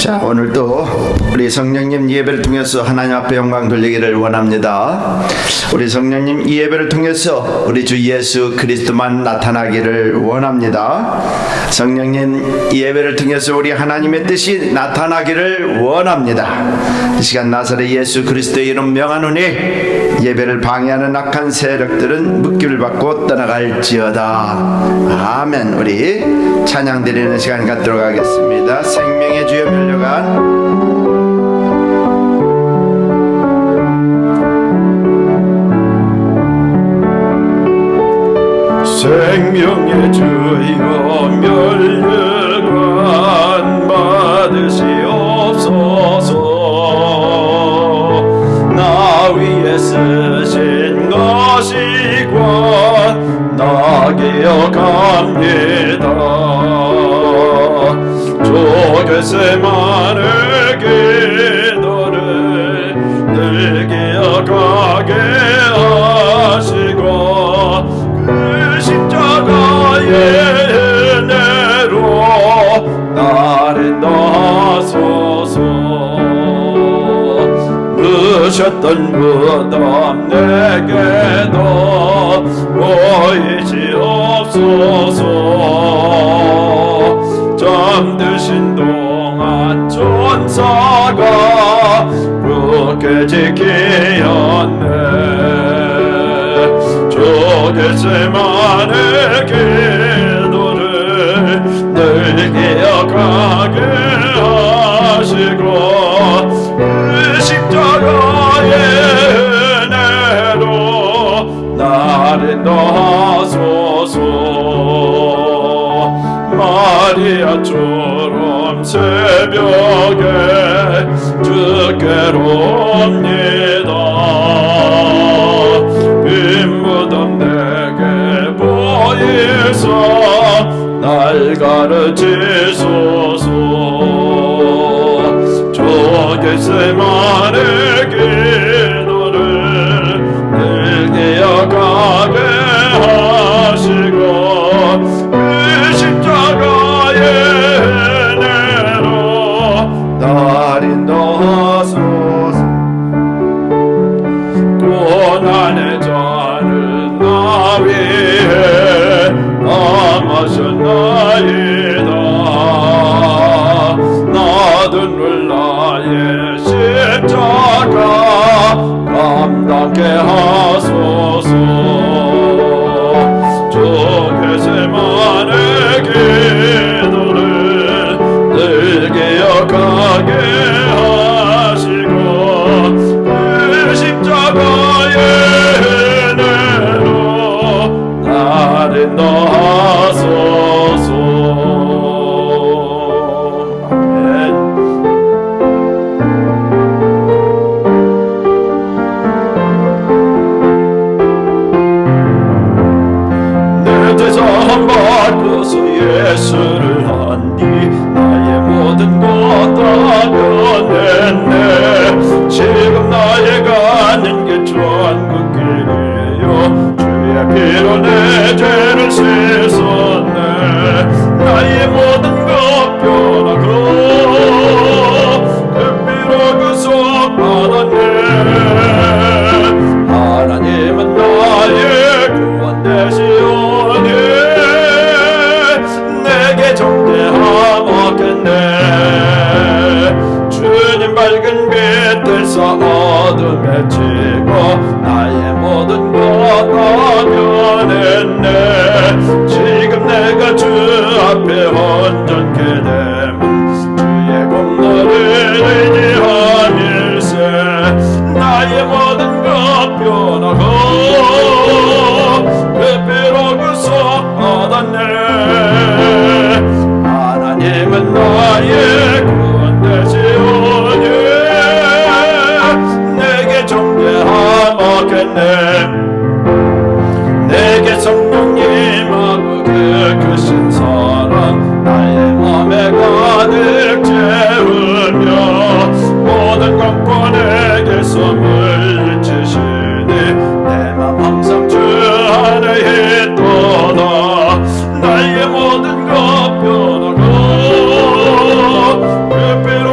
자, 오늘도 우리 성령님 예배를 통해서 하나님 앞에 영광 돌리기를 원합니다. 우리 성령님 이 예배를 통해서 우리 주 예수 그리스도만 나타나기를 원합니다. 성령님 이 예배를 통해서 우리 하나님의 뜻이 나타나기를 원합니다. 이 시간 나사렛 예수 그리스도의 이름 명하노니 예배를 방해하는 악한 세력들은 묶임을 받고 떠나갈지어다. 아멘. 우리 찬양 드리는 시간 갖도록 하겠습니다. 생명의 주여 밀려간 생명의 주여 멸류관 받으시옵소서. 나 위에 쓰신 것이과 나 기억합니다. 주 겟세마네 기도를 늘 기억하게 하시고 그 십자가의 은혜로 나를 인도하소서. 누셨던 부담 내게도 보이지 없소서. 잠드신 동안 천사가 그렇게 지키었네. 주 겟세마네 기도를 늘 기억하게 하시고 그 십자가의 은혜로 나를 인도하소서. 마리아처럼 새벽에 주께로 옵니다. 빈무덤 내게 보이사 날 가르치소서. 주 겟세마네 기도를 늘 기억하게 하시고 그 십자가의 은혜로 날 인도하소서. 고난의 잔을 나 위해 남하셨나이다. 나둔 나의 십자가 감당케 하소서. 주 겟세마네 기도를 늘 기억하게 하시고 그 십자가의 은혜로 나를 인도하소서. 아멘. 내 대상 받고서 예수를 한뒤 나의 모든 것 다 변했네. 지금 나의 가는 게 천국 길이요 주의 피로 내 죄를 씻었네. 나의 모든 것 변하고 그 피로 구속 받았네. 하나님은 나의 구원 되시오니 내게 정죄하겠네. 주님 밝은 빛에서 어둠에 지고 나의 모든 것 다 변했네. 지금 내가 주 앞에 온전케 되면 주의 공로를 의지함일세. 나의 모든 것 변하고 그 피로 구속 받았네. 하나님은 나의 구원 되시오니 내게 정죄하겠네. 내게 성령님하고 그 크신 사랑 나의 맘에 가득 채우며 모든 공포 내게서 물리치시니 내 맘 항상 주 안에 있도다. 나의 모든 것 변하고 그 피로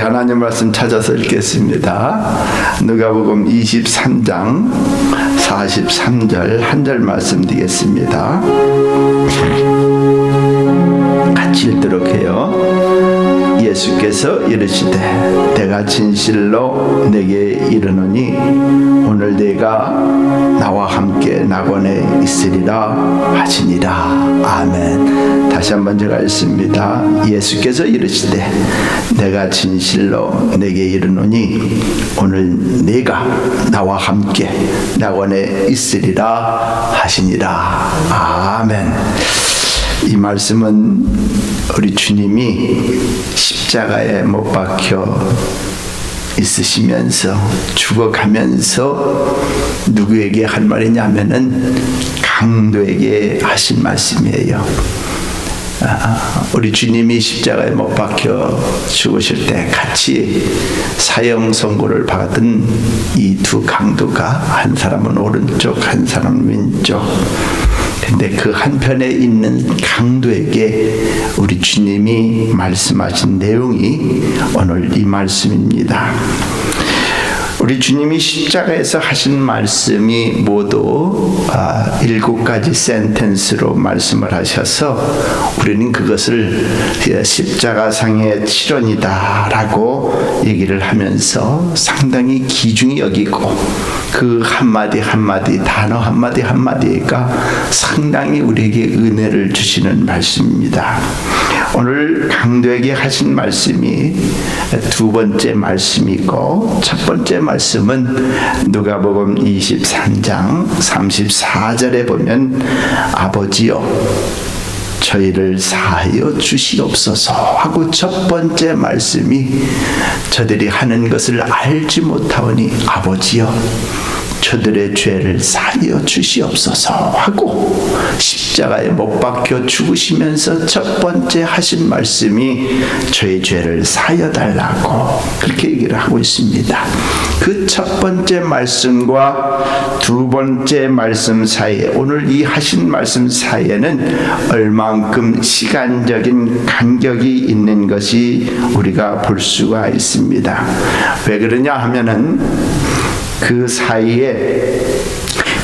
하나님 말씀 찾아서 읽겠습니다. 누가복음 23장 43절 한 절 말씀 드리겠습니다. 같이 읽도록 해요. 예수께서 이르시되 내가 진실로 내게 이르노니 오늘 내가 나와 함께 낙원에 있으리라 하시니라. 아멘. 다시 한번 제가 읽습니다. 예수께서 이르시되 내가 진실로 내게 이르노니 오늘 내가 나와 함께 낙원에 있으리라 하시니라. 아멘. 이 말씀은 우리 주님이 십자가에 못 박혀 있으시면서 죽어가면서 누구에게 할 말이냐면은 강도에게 하신 말씀이에요. 우리 주님이 십자가에 못 박혀 죽으실 때 같이 사형 선고를 받은 이 두 강도가 한 사람은 오른쪽 한 사람은 왼쪽, 근데 그 한편에 있는 강도에게 우리 주님이 말씀하신 내용이 오늘 이 말씀입니다. 우리 주님이 십자가에서 하신 말씀이 모두 7가지 센텐스로 말씀을 하셔서 우리는 그것을 십자가상의 치론이다라고 얘기를 하면서 상당히 귀중히 여기고 그 한마디 한마디 단어 한마디 한마디가 상당히 우리에게 은혜를 주시는 말씀입니다. 오늘 강도에게 하신 말씀이 두 번째 말씀이고 첫 번째 말씀은 누가복음 23장 34절에 보면 아버지여 저희를 사하여 주시옵소서 하고 첫 번째 말씀이 저들이 하는 것을 알지 못하오니 아버지여 저들의 죄를 사하여 주시옵소서 하고 십자가에 못 박혀 죽으시면서 첫 번째 하신 말씀이 저희 죄를 사하여 달라고 그렇게 얘기를 하고 있습니다. 그 첫 번째 말씀과 두 번째 말씀 사이에 오늘 이 하신 말씀 사이에는 얼만큼 시간적인 간격이 있는 것이 우리가 볼 수가 있습니다. 왜 그러냐 하면은 그 사이에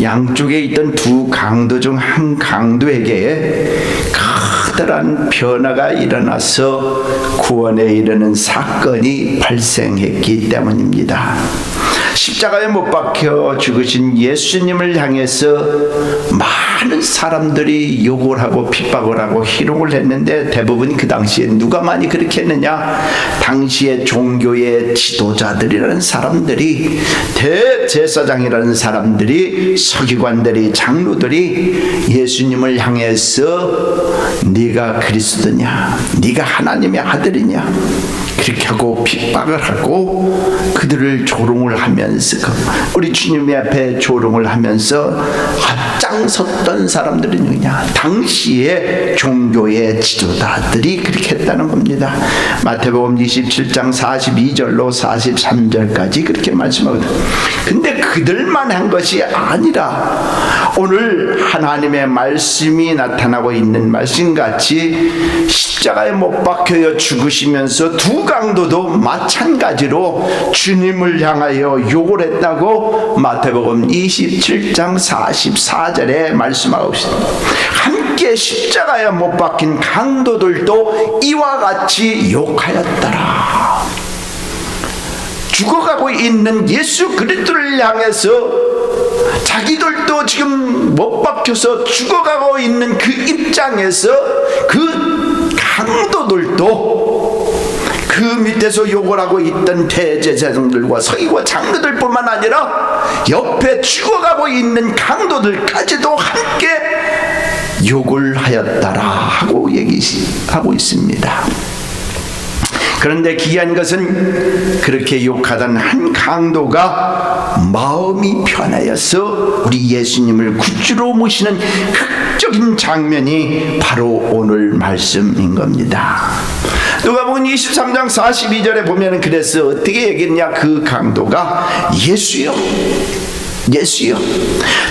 양쪽에 있던 두 강도 중 한 강도에게 커다란 변화가 일어나서 구원에 이르는 사건이 발생했기 때문입니다. 십자가에 못 박혀 죽으신 예수님을 향해서 많은 사람들이 욕을 하고 핍박을 하고 희롱을 했는데 대부분 그 당시에 누가 많이 그렇게 했느냐? 당시의 종교의 지도자들이라는 사람들이, 대제사장이라는 사람들이, 서기관들이, 장로들이 예수님을 향해서 네가 그리스도냐? 네가 하나님의 아들이냐? 그렇게 하고 핍박을 하고 그들을 조롱을 하면서 우리 주님 앞에 조롱을 하면서 앞장섰던 사람들은 누구냐? 당시의 종교의 지도자들이 그렇게 했다는 겁니다. 마태복음 27장 42절로 43절까지 그렇게 말씀하거든요. 근데 그들만 한 것이 아니라 오늘 하나님의 말씀이 나타나고 있는 말씀같이 십자가에 못 박혀 죽으시면서 두 강도도 마찬가지로 주님을 향하여 욕을 했다고 마태복음 27장 44절에 말씀하고 있습니다. 함께 십자가에 못 박힌 강도들도 이와 같이 욕하였더라. 죽어가고 있는 예수 그리스도를 향해서 자기들도 지금 못 박혀서 죽어가고 있는 그 입장에서 그 강도들도 그 밑에서 욕을 하고 있던 대제사장들과 서기관 장로들뿐만 아니라 옆에 죽어가고 있는 강도들까지도 함께 욕을 하였다라 하고 얘기하고 있습니다. 그런데 기이한 것은 그렇게 욕하던 한 강도가 마음이 편하여서 우리 예수님을 구주로 모시는 극적인 장면이 바로 오늘 말씀인 겁니다. 누가복음 23장 42절에 보면 그래서 어떻게 얘기했냐? 그 강도가 예수여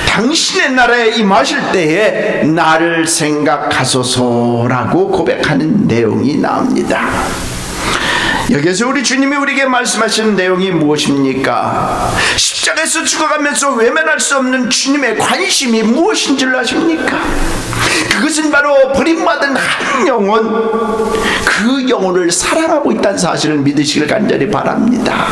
당신의 나라에 임하실 때에 나를 생각하소서라고 고백하는 내용이 나옵니다. 여기서 우리 주님이 우리에게 말씀하시는 내용이 무엇입니까? 십자가에서 죽어가면서 외면할 수 없는 주님의 관심이 무엇인 줄 아십니까? 그것은 바로 버림받은 한 영혼, 그 영혼을 사랑하고 있다는 사실을 믿으시길 간절히 바랍니다.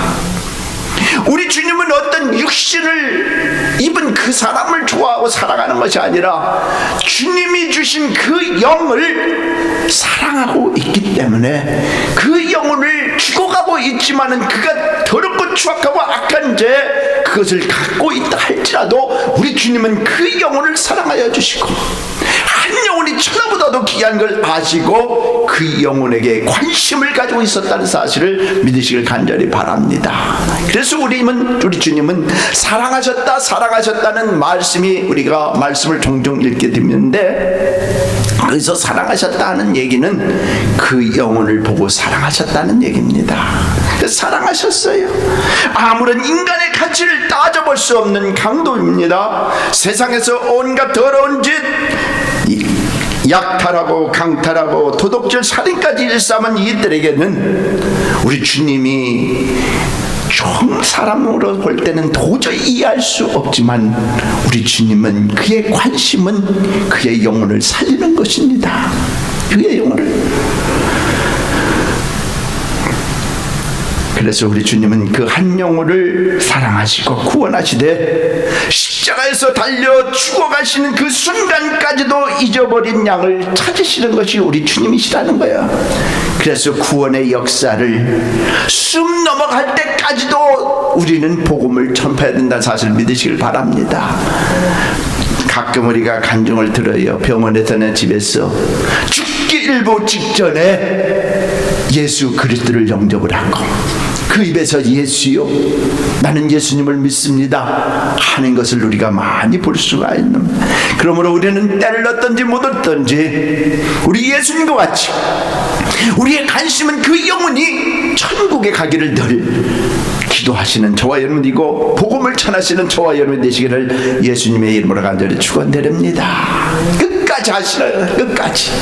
우리 주님은 어떤 육신을 입은 그 사람을 좋아하고 사랑하는 것이 아니라 주님이 주신 그 영을 사랑하고 있기 때문에 그 영혼을 죽어가고 있지만은 그가 더럽고 추악하고 악한 죄 그것을 갖고 있다 할지라도 우리 주님은 그 영혼을 사랑하여 주시고 한 영혼이 천하보다도 귀한 걸 아시고 그 영혼에게 관심을 가지고 있었다는 사실을 믿으시길 간절히 바랍니다. 그래서 우리 주님은 사랑하셨다는 말씀이 우리가 말씀을 종종 읽게 되는데 그래서 사랑하셨다는 얘기는 그 영혼을 보고 사랑하셨다는 얘기입니다. 사랑하셨어요. 아무런 인간의 가치를 따져볼 수 없는 강도입니다. 세상에서 온갖 더러운 짓 약탈하고 강탈하고 도둑질 살인까지 일삼은 이들에게는 우리 주님이 총 사람으로 볼 때는 도저히 이해할 수 없지만 우리 주님은 그의 관심은 그의 영혼을 살리는 것입니다. 그의 영혼을. 그래서 우리 주님은 그 한 영혼을 사랑하시고 구원하시되 십자가에서 달려 죽어가시는 그 순간까지도 잊어버린 양을 찾으시는 것이 우리 주님이시라는 거예요. 그래서 구원의 역사를 숨 넘어갈 때까지도 우리는 복음을 전파해야 된다는 사실을 믿으시길 바랍니다. 가끔 우리가 간증을 들어요. 병원에서나 집에서 죽기 일보 직전에 예수 그리스도를 영접을 하고 그 입에서 예수요 나는 예수님을 믿습니다 하는 것을 우리가 많이 볼 수가 있는. 그러므로 우리는 때를 얻든지 못 얻든지 우리 예수님과 같이 우리의 관심은 그 영혼이 천국에 가기를 늘 기도하시는 저와 여러분이고 복음을 전하시는 저와 여러분 되시기를 예수님의 이름으로 간절히 축원드립니다. 끝까지 하시라요. 끝까지.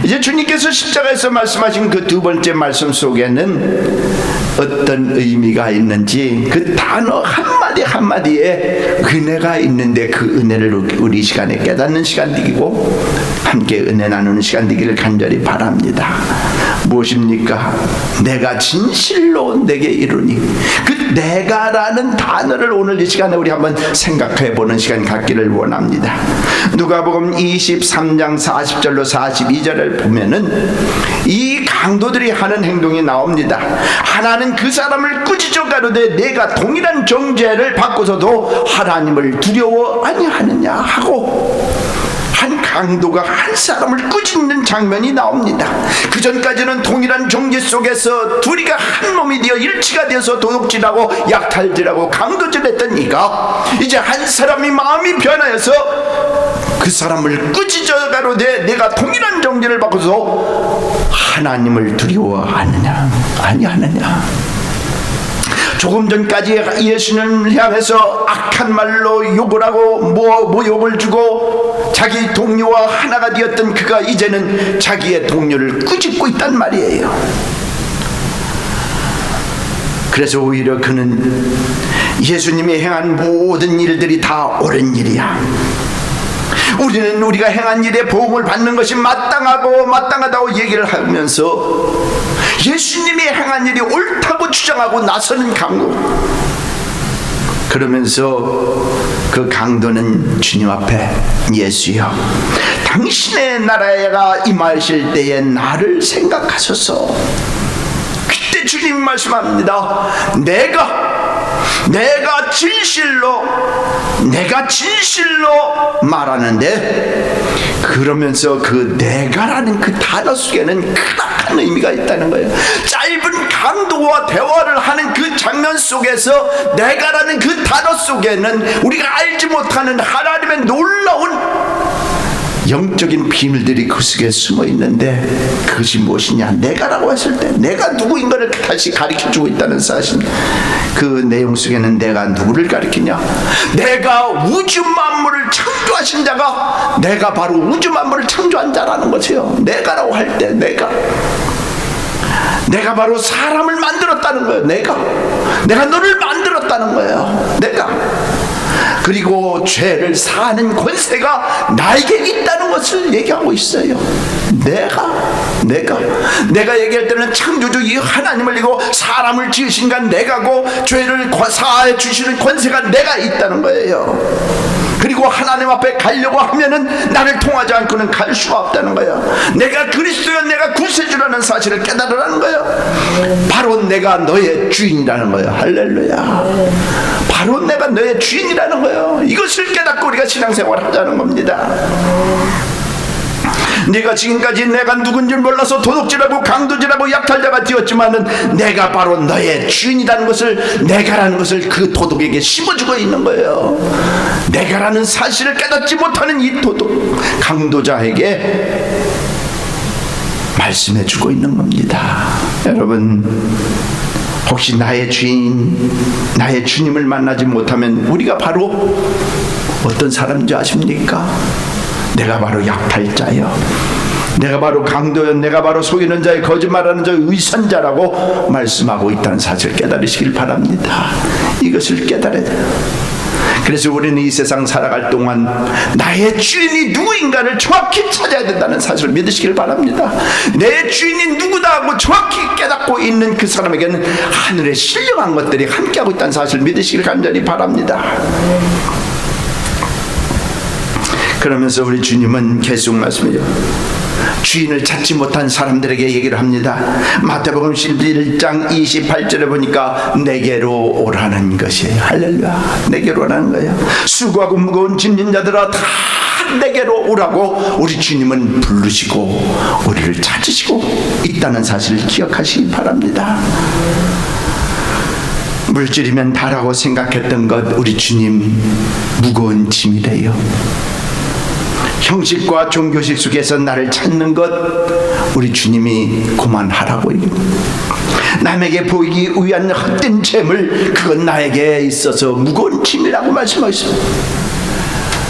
이제 주님께서 십자가에서 말씀하신 그 두 번째 말씀 속에는 어떤 의미가 있는지 그 단어 한마디 한마디에 은혜가 있는데 그 은혜를 우리 시간에 깨닫는 시간 되기고 함께 은혜 나누는 시간 되기를 간절히 바랍니다. 무엇입니까? 내가 진실로 내게 이루니 그 내가라는 단어를 오늘 이 시간에 우리 한번 생각해 보는 시간 갖기를 원합니다. 누가복음 23장 40절로 42절을 보면은 이 강도들이 하는 행동이 나옵니다. 하나는 그 사람을 꾸짖어 가로되 내가 동일한 정죄를 받고서도 하나님을 두려워 아니하느냐 하고 한 강도가 한 사람을 꾸짖는 장면이 나옵니다. 그 전까지는 동일한 정죄 속에서 둘이가 한 몸이 되어 일치가 되어서 도둑질하고 약탈질하고 강도질했던 이가 이제 한 사람이 마음이 변하여서 그 사람을 꾸짖어 가로되 내가 동일한 정죄를 받고서 하나님을 두려워하느냐 아니하느냐. 조금 전까지 예수님을 향해서 악한 말로 욕을 하고 모욕을 주고 자기 동료와 하나가 되었던 그가 이제는 자기의 동료를 꾸짖고 있단 말이에요. 그래서 오히려 그는 예수님이 행한 모든 일들이 다 옳은 일이야. 우리는 우리가 행한 일에 보응을 받는 것이 마땅하다고 얘기를 하면서 예수님이 행한 일이 옳다고 주장하고 나서는 강도. 그러면서 그 강도는 주님 앞에 예수여 당신의 나라가 임하실 때에 나를 생각하소서. 그때 주님이 말씀합니다. 내가 진실로 말하는데 그러면서 그 내가라는 그 단어 속에는 크다큰 의미가 있다는 거예요. 짧은 강도와 대화를 하는 그 장면 속에서 내가라는 그 단어 속에는 우리가 알지 못하는 하나님의 놀라운 영적인 비밀들이 그 속에 숨어 있는데 그것이 무엇이냐? 내가라고 했을 때 내가 누구인가를 다시 가르쳐주고 있다는 사실. 그 내용 속에는 내가 누구를 가르치냐? 내가 우주 만물을 창조하신 자가 내가 바로 우주 만물을 창조한 자라는 것이에요. 내가라고 할 때 내가 내가 바로 사람을 만들었다는 거예요. 내가 너를 만들었다는 거예요. 그리고 죄를 사하는 권세가 나에게 있다는 것을 얘기하고 있어요. 내가 얘기할 때는 창조주 이 하나님을 이고 사람을 지으신 건 내가고 죄를 사하여 주시는 권세가 내가 있다는 거예요. 그리고 하나님 앞에 가려고 하면은 나를 통하지 않고는 갈 수가 없다는 거예요. 내가 그리스도여, 내가 구세주라는 사실을 깨달으라는 거예요. 바로 내가 너의 주인이라는 거예요. 할렐루야. 바로 내가 너의 주인이라는 거예요. 이것을 깨닫고 우리가 신앙생활을 하자는 겁니다. 네가 지금까지 내가 누군지 몰라서 도둑질하고 강도질하고 약탈자가 되었지만은 내가 바로 너의 주인이라는 것을, 내가라는 것을 그 도둑에게 심어주고 있는 거예요. 내가라는 사실을 깨닫지 못하는 이 도둑, 강도자에게 말씀해주고 있는 겁니다. 여러분, 혹시 나의 주인, 나의 주님을 만나지 못하면 우리가 바로 어떤 사람인지 아십니까? 내가 바로 약탈자요, 내가 바로 강도요, 내가 바로 속이는 자의, 거짓말하는 자의 위선자라고 말씀하고 있다는 사실을 깨달으시길 바랍니다. 이것을 깨달아야 돼요. 그래서 우리는 이 세상 살아갈 동안 나의 주인이 누구인가를 정확히 찾아야 된다는 사실을 믿으시길 바랍니다. 내 주인이 누구다 하고 정확히 깨닫고 있는 그 사람에게는 하늘의 신령한 것들이 함께하고 있다는 사실을 믿으시길 간절히 바랍니다. 그러면서 우리 주님은 계속 말씀해요. 주인을 찾지 못한 사람들에게 얘기를 합니다. 마태복음 11장 28절에 보니까 내게로 오라는 것이에요. 할렐루야. 내게로 오라는 거예요. 수고하고 무거운 짐진 자들아 다 내게로 오라고 우리 주님은 부르시고 우리를 찾으시고 있다는 사실을 기억하시기 바랍니다. 물질이면 다라고 생각했던 것, 우리 주님 무거운 짐이래요. 형식과 종교식 속에서 나를 찾는 것, 우리 주님이 그만하라고 얘기합니다. 남에게 보이기 위한 헛된 재물, 그건 나에게 있어서 무거운 짐이라고 말씀하셨습니다.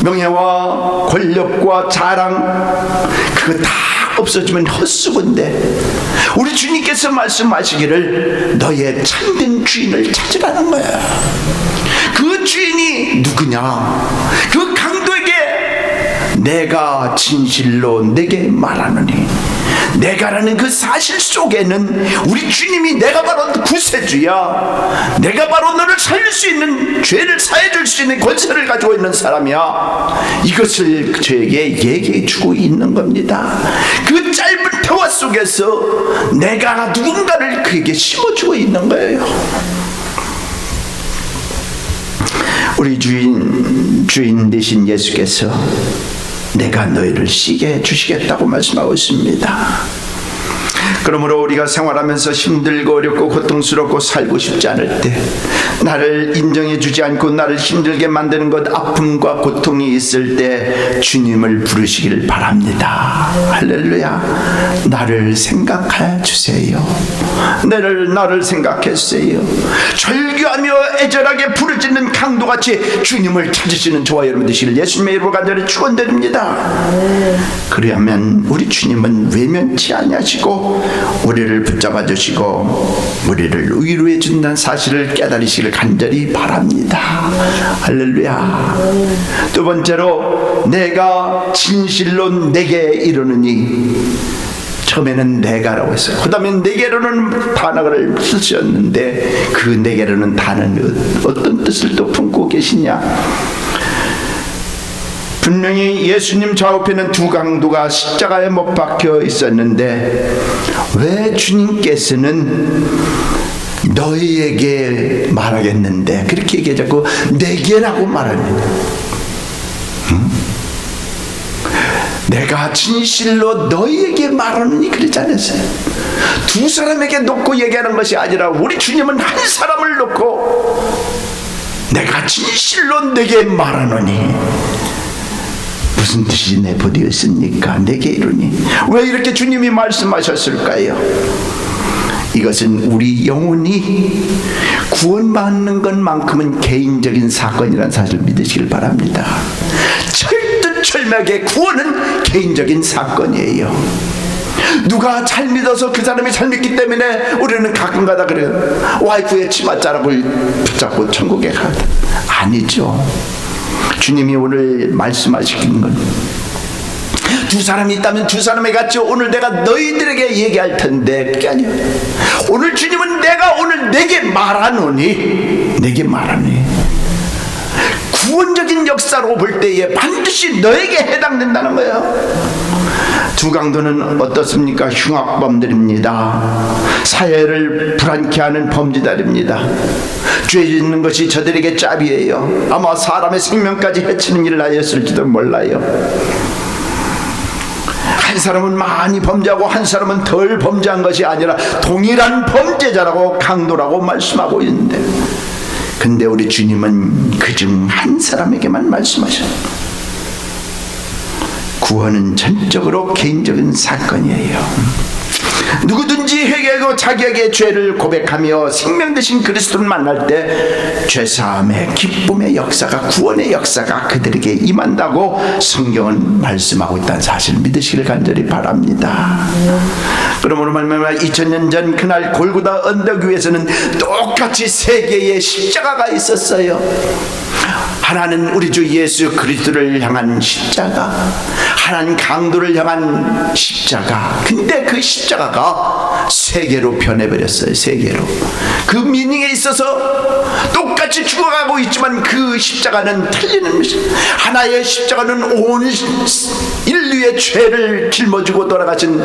명예와 권력과 자랑, 그거 다 없어지면 헛수고인데 우리 주님께서 말씀하시기를 너의 참된 주인을 찾으라는 거야. 그 주인이 누구냐? 그 강도에게 내가 진실로 내게 말하노니, 내가라는 그 사실 속에는 우리 주님이 내가 바로 구세주야, 내가 바로 너를 살릴 수 있는, 죄를 사해줄 수 있는 권세를 가지고 있는 사람이야, 이것을 저에게 얘기해 주고 있는 겁니다. 그 짧은 대화 속에서 내가 누군가를 그에게 심어주고 있는 거예요. 우리 주인 되신 예수께서 내가 너희를 쉬게 해주시겠다고 말씀하고 있습니다. 그러므로 우리가 생활하면서 힘들고 어렵고 고통스럽고 살고 싶지 않을 때, 나를 인정해 주지 않고 나를 힘들게 만드는 것, 아픔과 고통이 있을 때 주님을 부르시기를 바랍니다. 할렐루야. 나를 생각해 주세요. 나를 생각해 주세요. 절규하며 애절하게 부르짖는 강도같이 주님을 찾으시는 저와 여러분 되시길 예수님의 이름으로 간절히 축원드립니다. 그러면 우리 주님은 외면치 아니하시고 우리를 붙잡아 주시고 우리를 위로해 준다는 사실을 깨달으시길 간절히 바랍니다. 할렐루야. 두 번째로, 내가 진실로 내게 이르느니, 처음에는 내가라고 했어요. 그 다음에 내게로는 단어를 쓰셨는데, 그 내게로는 단어는 어떤 뜻을 또 품고 계시냐? 분명히 예수님 좌우편은 두 강도가 십자가에 못 박혀 있었는데 왜 주님께서는 너희에게 말하겠는데 그렇게 얘기하자고 내게라고 말합니다. 내가 진실로 너희에게 말하느니 그러지 않았어요. 두 사람에게 놓고 얘기하는 것이 아니라 우리 주님은 한 사람을 놓고 내가 진실로 내게 말하노니, 무슨 뜻이 내포되었습니까? 내게 이르니. 왜 이렇게 주님이 말씀하셨을까요? 이것은 우리 영혼이 구원받는 것만큼은 개인적인 사건이라는 사실을 믿으시길 바랍니다. 철두철미하게 구원은 개인적인 사건이에요. 누가 잘 믿어서 그 사람이 잘 믿기 때문에 우리는 가끔가다 그래요. 와이프의 치맛자락을 붙잡고 천국에 가다. 아니죠. 주님이 오늘 말씀하시는 건 두 사람이 있다면 두 사람에 같이 오늘 내가 너희들에게 얘기할 텐데 그게 아니야. 오늘 주님은 내가 오늘 내게 말하노니 구원적인 역사로 볼 때에 반드시 너에게 해당된다는 거예요. 두 강도는 어떻습니까? 흉악범들입니다. 사회를 불안케 하는 범죄자들입니다. 죄 짓는 것이 저들에게 짭이에요. 아마 사람의 생명까지 해치는 일을 하였을지도 몰라요. 한 사람은 많이 범죄하고 한 사람은 덜 범죄한 것이 아니라 동일한 범죄자라고 강도라고 말씀하고 있는데, 근데 우리 주님은 그중 한 사람에게만 말씀하셔요. 구원은 전적으로 개인적인 사건이에요. 누구든지 회개하고 자기에게 죄를 고백하며 생명 되신 그리스도를 만날 때 죄사함의 기쁨의 역사가, 구원의 역사가 그들에게 임한다고 성경은 말씀하고 있다는 사실을 믿으시길 간절히 바랍니다. 그러므로 말미암아 2000년 전 그날 골고다 언덕 위에서는 똑같이 세 개의 십자가가 있었어요. 하나는 우리 주 예수 그리스도를 향한 십자가, 하나는 강도를 향한 십자가. 근데 그 십자가가 세 개로 변해버렸어요. 세 개로. 그 미닝에 있어서 똑같이 죽어가고 있지만 그 십자가는 틀리는 것이죠. 하나의 십자가는 온 인류의 죄를 짊어지고 돌아가신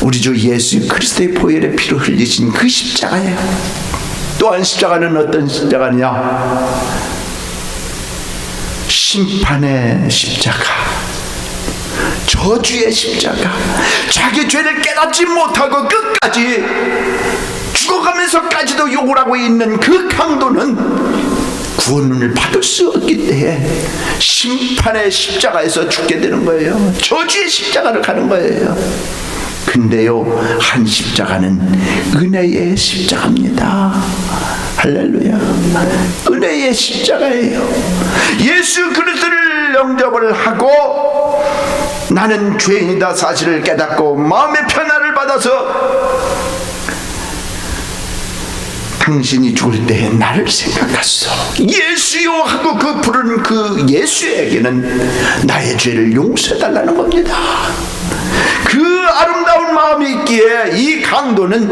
우리 주 예수 그리스도의 보혈의 피로 흘리신 그 십자가예요. 또한 십자가는 어떤 십자가냐? 심판의 십자가, 저주의 십자가. 자기 죄를 깨닫지 못하고 끝까지 죽어가면서까지도 욕을 하고 있는 그 강도는 구원을 받을 수 없기 때문에 심판의 십자가에서 죽게 되는 거예요. 저주의 십자가를 가는 거예요. 근데요, 한 십자가는 은혜의 십자가입니다. 할렐루야. 은혜의 십자가예요. 예수 그리스도를 영접을 하고 나는 죄인이다 사실을 깨닫고 마음의 편안을 받아서 당신이 죽을 때에 나를 생각하소 예수요 하고 그 부르는 그 예수에게는 나의 죄를 용서해달라는 겁니다. 그 아름다운 마음이 있기에 이 강도는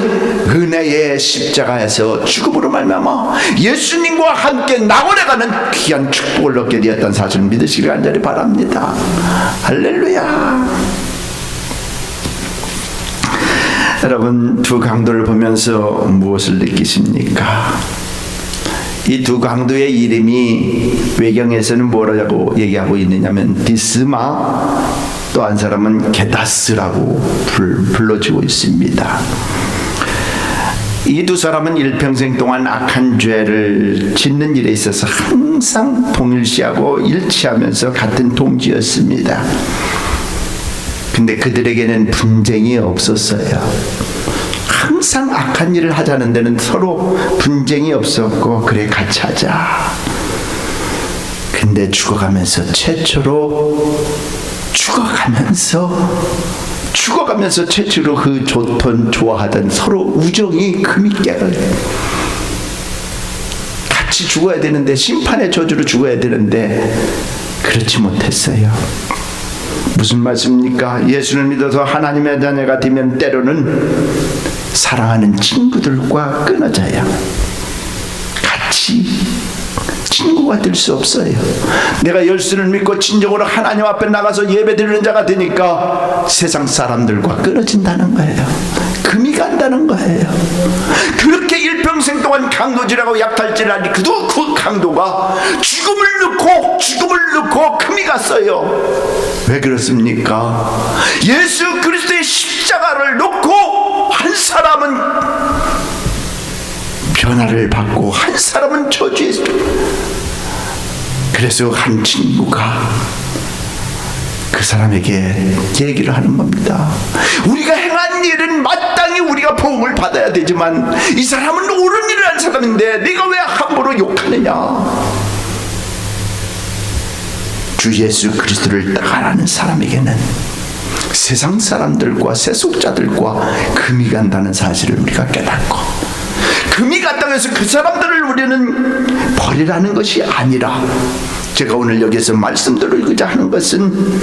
은혜의 십자가에서 죽음으로 말미암아 예수님과 함께 낙원에 가는 귀한 축복을 얻게 되었다는 사실을 믿으시길 간절히 바랍니다. 할렐루야. 여러분, 두 강도를 보면서 무엇을 느끼십니까? 이 두 강도의 이름이 외경에서는 뭐라고 얘기하고 있느냐면 디스마, 또 한 사람은 게다스라고 불러주고 있습니다. 이 두 사람은 일평생 동안 악한 죄를 짓는 일에 있어서 항상 동일시하고 일치하면서 같은 동지였습니다. 근데 그들에게는 분쟁이 없었어요. 항상 악한 일을 하자는 데는 서로 분쟁이 없었고, 그래 같이 하자. 근데 죽어가면서 최초로 그 좋던 좋아하던 서로 우정이 금이 깨달아요. 같이 죽어야 되는데, 심판의 저주로 죽어야 되는데 그렇지 못했어요. 무슨 말씀입니까? 예수를 믿어서 하나님의 자녀가 되면 때로는 사랑하는 친구들과 끊어져야 같이 친구가 될 수 없어요. 내가 예수를 믿고 진정으로 하나님 앞에 나가서 예배드리는 자가 되니까 세상 사람들과 끊어진다는 거예요. 금이 간다는 거예요. 그렇게 일평생 동안 강도질하고 약탈질을 하니 그 강도가 죽음을 넣고 금이 갔어요. 왜 그렇습니까? 예수 그리스도의 십자가를 놓고 한 사람은 변화를 받고 한 사람은 저주에, 그래서 한 친구가 그 사람에게 얘기를 하는 겁니다. 우리가 행한 일은 마땅히 우리가 보응을 받아야 되지만 이 사람은 옳은 일을 한 사람인데 네가 왜 함부로 욕하느냐. 주 예수 그리스도를 따라가는 사람에게는 세상 사람들과 세속자들과 금이 간다는 사실을 우리가 깨닫고, 금이 갔다고 해서 그 사람들을 우리는 버리라는 것이 아니라, 제가 오늘 여기서 말씀드리고자 하는 것은,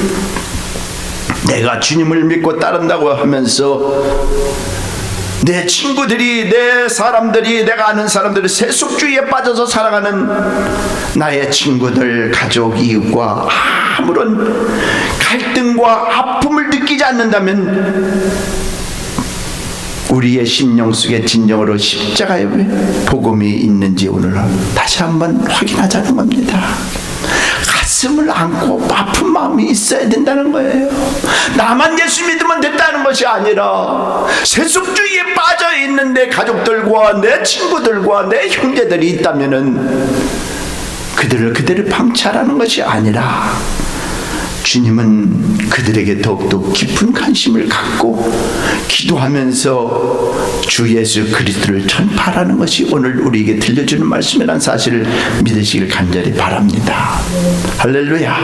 내가 주님을 믿고 따른다고 하면서 내 친구들이, 내 사람들이, 내가 아는 사람들이 세속주의에 빠져서 살아가는 나의 친구들, 가족, 이웃과 아무런 갈등과 아픔을 느끼지 않는다면 우리의 심령 속에 진정으로 십자가의 복음이 있는지 오늘 다시 한번 확인하자는 겁니다. 가슴을 안고 아픈 마음이 있어야 된다는 거예요. 나만 예수 믿으면 됐다는 것이 아니라 세속주의에 빠져 있는 내 가족들과 내 친구들과 내 형제들이 있다면은 그들을 그대로 방치하라는 것이 아니라, 주님은 그들에게 더욱더 깊은 관심을 갖고 기도하면서 주 예수 그리스도를 전파하라는 것이 오늘 우리에게 들려주는 말씀이라는 사실을 믿으시길 간절히 바랍니다. 할렐루야.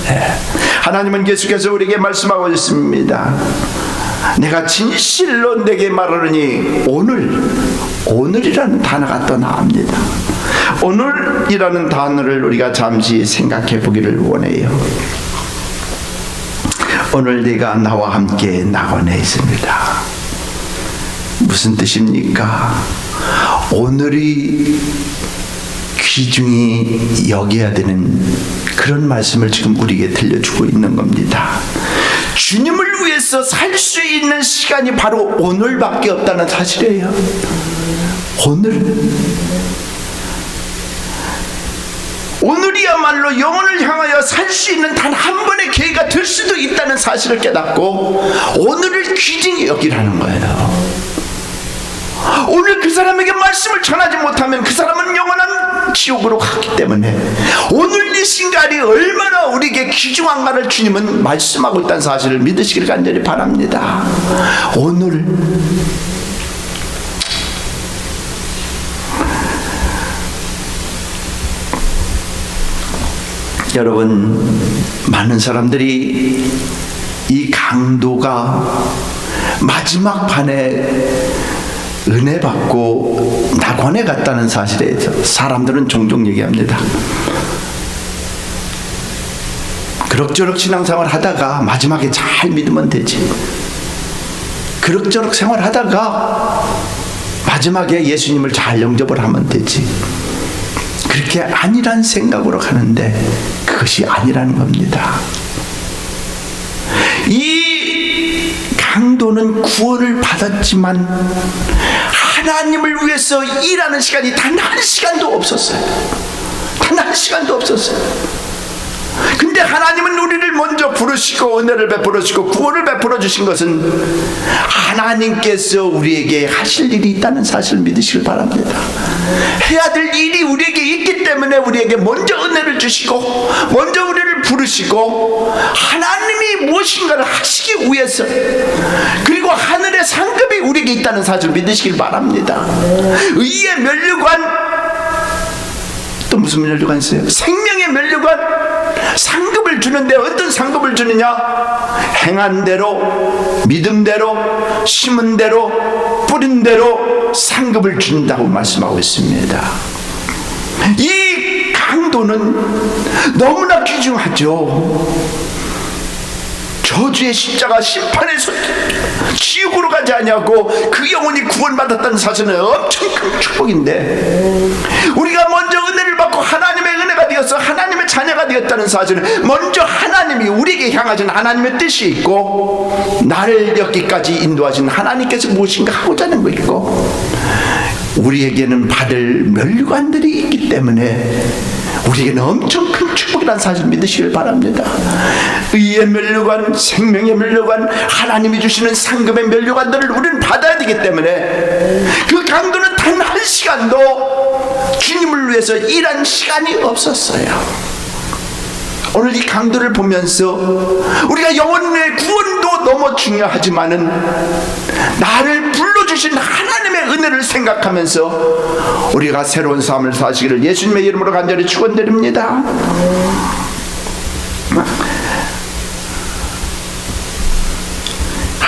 네. 하나님은 계속해서 우리에게 말씀하고 있습니다. 내가 진실로 내게 말하노니, 오늘이라는 단어가 또 나옵니다. 오늘이라는 단어를 우리가 잠시 생각해 보기를 원해요. 오늘 네가 나와 함께 낙원에 있습니다. 무슨 뜻입니까? 오늘이 귀중히 여겨야 되는 그런 말씀을 지금 우리에게 들려주고 있는 겁니다. 주님을 위해서 살 수 있는 시간이 바로 오늘밖에 없다는 사실이에요. 오늘이야말로 영혼을 향하여 살 수 있는 단 한 번의 기회가 될 수도 있다는 사실을 깨닫고 오늘을 귀중히 여기라는 거예요. 오늘 그 사람에게 말씀을 전하지 못하면 그 사람은 영원한 지옥으로 갔기 때문에 오늘 이 순간이 얼마나 우리에게 귀중한가를 주님은 말씀하고 있다는 사실을 믿으시길 간절히 바랍니다. 오늘 여러분, 많은 사람들이 이 강도가 마지막 판에 은혜 받고 낙원에 갔다는 사실에 대해서 사람들은 종종 얘기합니다. 그럭저럭 신앙생활 하다가 마지막에 잘 믿으면 되지. 그럭저럭 생활하다가 마지막에 예수님을 잘 영접을 하면 되지. 그렇게 아니란 생각으로 가는데 그것이 아니라는 겁니다. 이 강도는 구원을 받았지만 하나님을 위해서 일하는 시간이 단 한 시간도 없었어요. 단 한 시간도 없었어요. 근데 하나님은 우리를 먼저 부르시고 은혜를 베풀어 주시고 구원을 베풀어 주신 것은 하나님께서 우리에게 하실 일이 있다는 사실을 믿으시길 바랍니다. 해야 될 일이 우리에게 있기 때문에 우리에게 먼저 은혜를 주시고 먼저 우리를 부르시고 하나님이 무엇인가를 하시기 위해서, 그리고 하늘의 상급이 우리에게 있다는 사실을 믿으시길 바랍니다. 의의 면류관, 또 무슨 면류관이 있어요? 생명의 면류관, 상급을 주는데 어떤 상급을 주느냐? 행한 대로, 믿음 대로, 심은 대로, 뿌린 대로 상급을 준다고 말씀하고 있습니다. 이 강도는 너무나 귀중하죠. 저주의 십자가 심판에서 지옥으로 가지 아니하고 그 영혼이 구원받았다는 사실은 엄청 큰 축복인데, 우리가 먼저 은혜를 받고 하나님의 은혜가 되어서 하나님의 자녀가 되었다는 사실은 먼저 하나님이 우리에게 향하신 하나님의 뜻이 있고, 나를 여기까지 인도하신 하나님께서 무엇인가 하고자 하는 거 있고, 우리에게는 받을 면류관들이 있기 때문에 우리에게는 엄청 큰 축복이라는 사실을 믿으시길 바랍니다. 의의 면류관, 생명의 면류관, 하나님이 주시는 상급의 면류관들을 우리는 받아야 되기 때문에 그 강도는 단 한 시간도 주님을 위해서 일한 시간이 없었어요. 오늘 이 강도를 보면서 우리가 영혼의 구원도 너무 중요하지만은 나를 불러주신 하나님의 은혜를 생각하면서 우리가 새로운 삶을 사시기를 예수님의 이름으로 간절히 축원드립니다.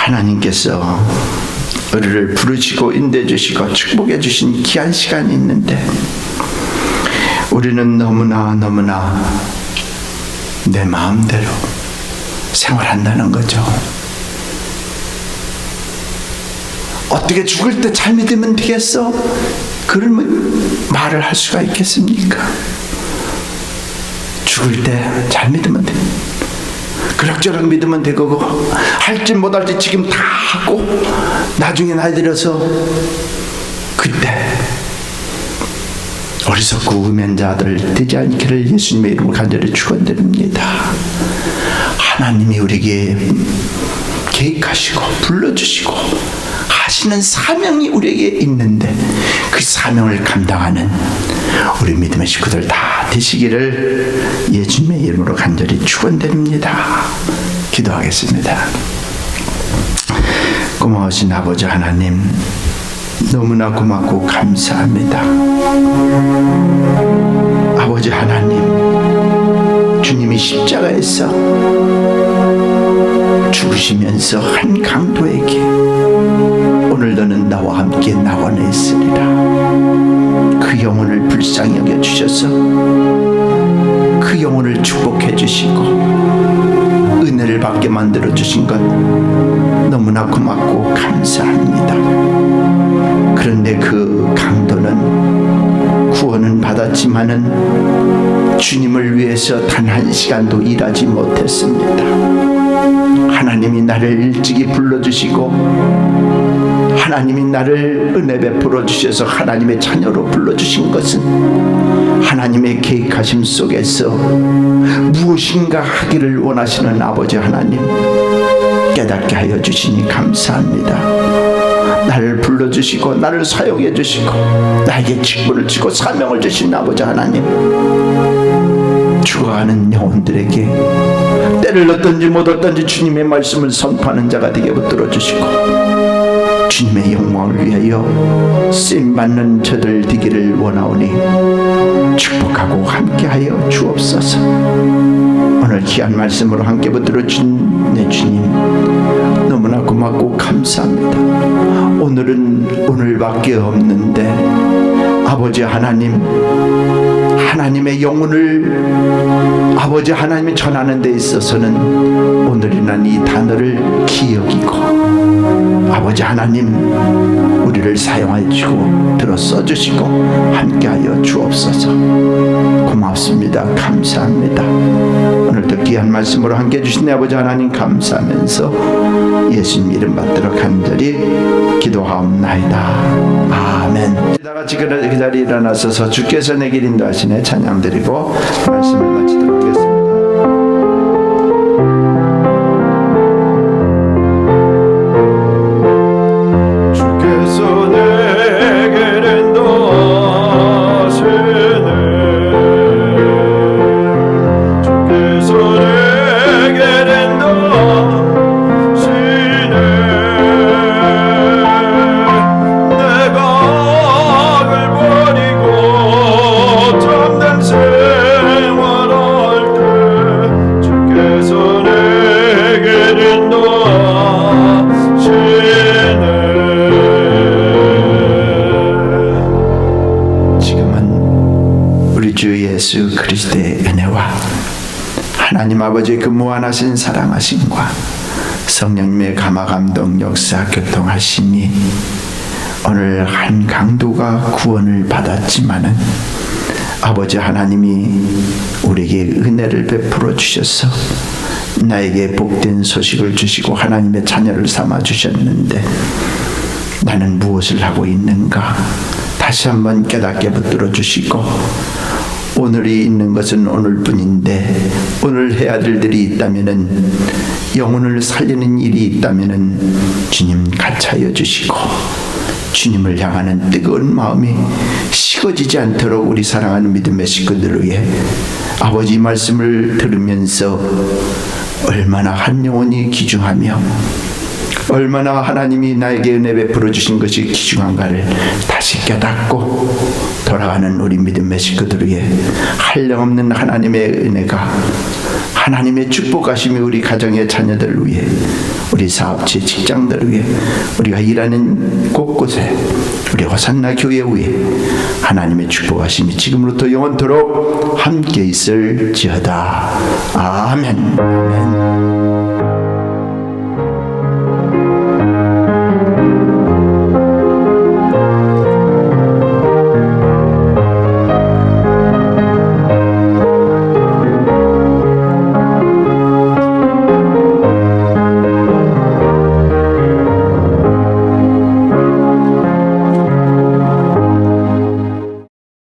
하나님께서 우리를 부르시고 인도해 주시고 축복해 주신 귀한 시간이 있는데 우리는 너무나 내 마음대로 생활한다는 거죠. 어떻게 죽을 때 잘 믿으면 되겠어? 그런 말을 할 수가 있겠습니까? 죽을 때 잘 믿으면 돼. 그럭저럭 믿으면 되고 할지 못할지 지금 다 하고 나중에 나이 들어서 그때 어리석고 음연자들 되지 않기를 예수님의 이름으로 간절히 축원드립니다. 하나님이 우리에게 계획하시고 불러주시고 하시는 사명이 우리에게 있는데 그 사명을 감당하는 우리 믿음의 식구들 다 되시기를 예수님의 이름으로 간절히 축원드립니다. 기도하겠습니다. 고마우신 아버지 하나님, 너무나 고맙고 감사합니다. 아버지 하나님, 주님이 십자가에서 죽으시면서 한 강도에게 오늘 너는 나와 함께 낙원에 있으리라, 그 영혼을 불쌍히 여겨주셔서 그 영혼을 축복해 주시고 은혜를 받게 만들어 주신 것 너무나 고맙고 감사합니다. 그런데 그 강도는 구원은 받았지만은 주님을 위해서 단 한 시간도 일하지 못했습니다. 하나님이 나를 일찍이 불러주시고 하나님이 나를 은혜 베풀어 주셔서 하나님의 자녀로 불러주신 것은 하나님의 계획하심 속에서 무엇인가 하기를 원하시는 아버지 하나님, 깨닫게 하여 주시니 감사합니다. 나를 불러주시고 나를 사용해 주시고 나에게 직분을 주고 사명을 주신 아버지 하나님, 죽어가는 영혼들에게 때를 얻든지 못 얻든지 주님의 말씀을 선포하는 자가 되게 붙들어 주시고 주님의 영광을 위하여 쓰임받는 저들 되기를 원하오니 축복하고 함께하여 주옵소서. 오늘 귀한 말씀으로 함께 붙들어 준 내 주님, 너무나 고맙고 감사합니다. 오늘은 오늘밖에 없는데 아버지 하나님, 하나님의 영혼을 아버지 하나님이 전하는 데 있어서는 오늘이란 이 단어를 기억이고 아버지 하나님, 우리를 사용하여 주시고 들어 써주시고 함께하여 주옵소서. 고맙습니다. 감사합니다. 오늘도 귀한 말씀으로 함께해 주신 아버지 하나님 감사하면서 예수님 이름 받들어 간절히 기도하옵나이다. 아멘. 다 같이 그 자리에 일어나서서 주께서 내게 인도하시네 찬양 드리고 말씀을 마치도록 하겠습니다. 주께서 내게 인도하시네, 주께서 내게 인도하시네. 내가 악을 버리고 참된 생활할 때 주께서 내게 인도하시네. 지금은 우리 주 예수 그리스도의 은혜와 하나님 아버지의 그 무한하신 사랑하심과 성령님의 감화감동 역사 교통하심이 오늘 한 강도가 구원을 받았지만은 아버지 하나님이 우리에게 은혜를 베풀어 주셔서 나에게 복된 소식을 주시고 하나님의 자녀를 삼아 주셨는데 나는 무엇을 하고 있는가 다시 한번 깨닫게 붙들어 주시고 오늘이 있는 것은 오늘뿐인데 오늘 해야 될 일이 있다면은 영혼을 살리는 일이 있다면은 주님 같이 하여 주시고 주님을 향하는 뜨거운 마음이 식어지지 않도록 우리 사랑하는 믿음의 식구들을 위해 아버지 말씀을 들으면서 얼마나 한 영혼이 귀중하며 얼마나 하나님이 나에게 은혜 베풀어 주신 것이 귀중한가를 다시 깨닫고 돌아가는 우리 믿음의 식구들을 위해 한량없는 하나님의 은혜가 하나님의 축복하심이 우리 가정의 자녀들을 위해, 우리 사업체 직장들을 위해, 우리가 일하는 곳곳에, 우리 호산나 교회 위에 하나님의 축복하심이 지금부터 영원토록 함께 있을지어다. 아멘. 아멘.